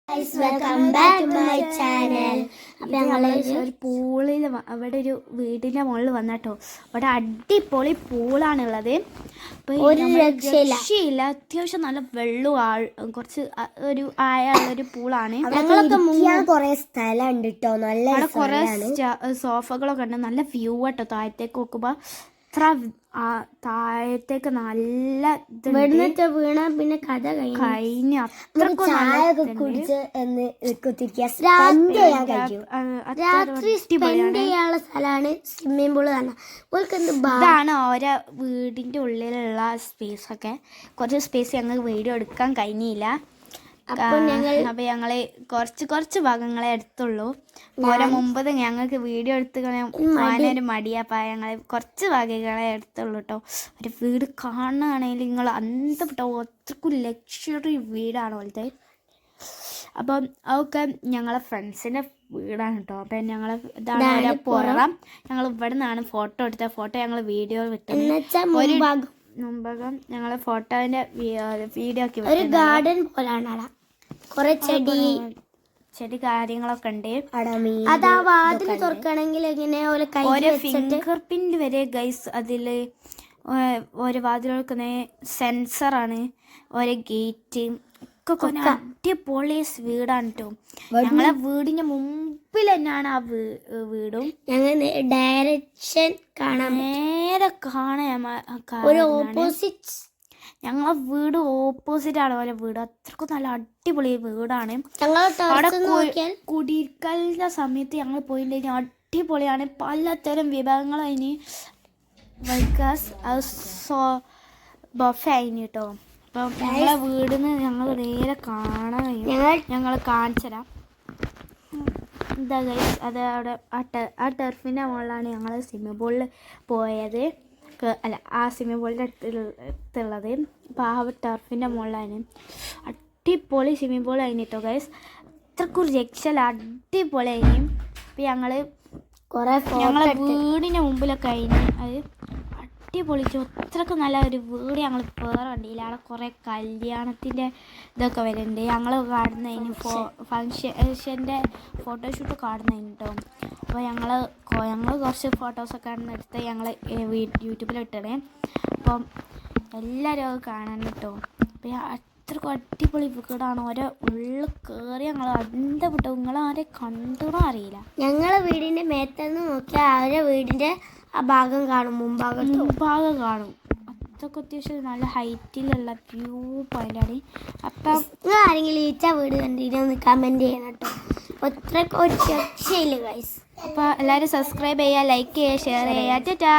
Guys, welcome back to my channel. അപ്പോൾ ഞങ്ങൾ ഒരു പൂളിൽ അവിടെ ഒരു വീടിൻ്റെ മുകളിൽ വന്നിട്ടോ. അവിടെ അടിപൊളി പൂളാണുള്ളത്. അപ്പോൾ ഒരു രക്ഷയില്ല. അത്യാവശ്യം നല്ല വെള്ളവും കുറച്ച് ഒരു ആയുള്ളൊരു പൂളാണ്. കുറേ സ്ഥലമുണ്ട് കേട്ടോ. നല്ല അവിടെ കുറേ സോഫകളൊക്കെ ഉണ്ട്. നല്ല വ്യൂ കേട്ടോ. താഴത്തേക്ക് നോക്കുമ്പോൾ അത്ര താഴത്തേക്ക് നല്ല വീണ പിന്നെ കഥ കഴിഞ്ഞ രാത്രി സ്പെൻഡ് ചെയ്യാനുള്ള സ്ഥലമാണ് സ്വിമ്മിംഗ് പൂള് തന്നെ. ഇതാണ് ഓരോ വീടിന്റെ ഉള്ളിലുള്ള സ്പേസ് ഒക്കെ. കുറച്ച് സ്പേസ് ഞങ്ങൾക്ക് വീഡിയോ എടുക്കാൻ കഴിഞ്ഞില്ല. അപ്പൊ ഞങ്ങള് കുറച്ച് ഭാഗങ്ങളെ എടുത്തുള്ളൂ. ഓരോ മുമ്പ് ഞങ്ങൾക്ക് വീഡിയോ എടുത്ത് പോകാനൊരു മടിയാ. അപ്പൊ ഞങ്ങള് കുറച്ച് ഭാഗങ്ങളെ എടുത്തുള്ളൂ കേട്ടോ. ഒരു വീട് കാണുകയാണെങ്കിൽ നിങ്ങൾ അന്തപ്പെട്ടോ. അത്രക്കും ലക്ഷറി വീടാണ് പോലത്തെ. അപ്പം അതൊക്കെ ഞങ്ങളെ ഫ്രണ്ട്സിൻ്റെ വീടാണ് കേട്ടോ. അപ്പം ഞങ്ങൾ ഇതാണ് പുറം. ഞങ്ങൾ ഇവിടെ നിന്നാണ് ഫോട്ടോ എടുത്ത ഫോട്ടോ ഞങ്ങൾ വീഡിയോ വിട്ടത്. മുമ്പകം ഞങ്ങൾ ഫോട്ടോന്റെ വീഡിയോ ആക്കി ഒരു ഗാർഡൻ പോലാണ്. കുറെ ചെടി കാര്യങ്ങളൊക്കെ ഉണ്ട്. അതാ വാതിൽ തുറക്കണമെങ്കിൽ എങ്ങനെ ഓരോ ഫിംഗർ പ്രിന്റ് വരെ ഗൈസ്. അതില് ഓരോ വാതിൽ തുറക്കുന്ന സെൻസറാണ്. ഓരോ ഗേറ്റ് ഒക്കെ അടിപൊളി വീടാണ് കേട്ടോ. ഞങ്ങളെ വീടിന്റെ മുമ്പിൽ തന്നെയാണ് ആ വീടും. ഞങ്ങൾ ഡയറക്ഷൻ കാണാൻ നേരെ കാണാൻ ഓപ്പോസിറ്റ്. ഞങ്ങളെ വീട് ഓപ്പോസിറ്റ് ആണ് ഓരോ വീട്. അത്രക്കും നല്ല അടിപൊളി വീടാണ്. അവിടെ കുടിക്കലിന്റെ സമയത്ത് ഞങ്ങൾ പോയിട്ടുണ്ടെങ്കിൽ അടിപൊളിയാണ്. പലതരം വിഭവങ്ങൾ അതിന് ബൊഫെ അതിന് കേട്ടോ. അപ്പം ഞങ്ങളെ വീടിന് ഞങ്ങൾ നേരെ കാണാൻ കഴിയും. ഞങ്ങൾ കാണിച്ചുതരാം. എന്താ ഗൈസ്, അത് അവിടെ ആ ടെർഫിൻ്റെ മുകളിലാണ് ഞങ്ങൾ സ്വിമ്മിംഗ് പൂളിൽ പോയത്. ആ സ്വിമ്മിംഗ് പൂളിൻ്റെ അടുത്തുള്ളത്. അപ്പോൾ ആ ടർഫിൻ്റെ മുകളിലാണ്. അടിപൊളി സ്വിമ്മിംഗ് പൂൾ ആയിരുന്നു കേട്ടോ ഗൈസ്. അത്രക്കും രക്ഷല അടിപൊളി ആയിരുന്നു. അപ്പോൾ ഞങ്ങളെ വീടിൻ്റെ മുമ്പിലൊക്കെ ആയിരുന്നു. അത് അടിപൊളിച്ചു. അത്രക്കും നല്ല ഒരു വീട് ഞങ്ങൾ വേറെ കണ്ടില്ല. അവിടെ കുറേ കല്യാണത്തിൻ്റെ ഇതൊക്കെ വരുന്നുണ്ട്. ഞങ്ങൾ കാണുന്നതിന് ഫങ്ഷൻ്റെ ഫോട്ടോഷൂട്ട് കാണുന്നതിന് കേട്ടോ. അപ്പോൾ ഞങ്ങൾ കുറച്ച് ഫോട്ടോസൊക്കെ ആണ് എടുത്ത് ഞങ്ങൾ യൂട്യൂബിലിട്ടേ. അപ്പം എല്ലാവരും അത് കാണാൻ കേട്ടോ. അപ്പോൾ അത്രക്കും അടിപൊളി വീടാണ്. ഓരോ ഉള്ളിൽ കയറി ഞങ്ങൾ അന്തപ്പെട്ടു. നിങ്ങളാരെ കണ്ടോ അറിയില്ല. ഞങ്ങളെ വീടിൻ്റെ മേത്തുനിന്ന് നോക്കിയാൽ അവരുടെ വീടിൻ്റെ ആ ഭാഗം കാണും. മുൻഭാഗം കാണും. അതൊക്കെ അത്യാവശ്യം നല്ല ഹൈറ്റിലുള്ള വ്യൂ പോയിന്റാണ്. അപ്പം ആരെങ്കിലും ഈച്ച വീട് കണ്ടിട്ട് കമൻറ്റ് ചെയ്യണം കേട്ടോ. അത്രയ്ക്ക് ഒരു രക്ഷയില്ല ഗൈസ്. അപ്പോൾ എല്ലാവരും സബ്സ്ക്രൈബ് ചെയ്യുക, ലൈക്ക് ചെയ്യുക, ഷെയർ ചെയ്യുക. ടാറ്റാ.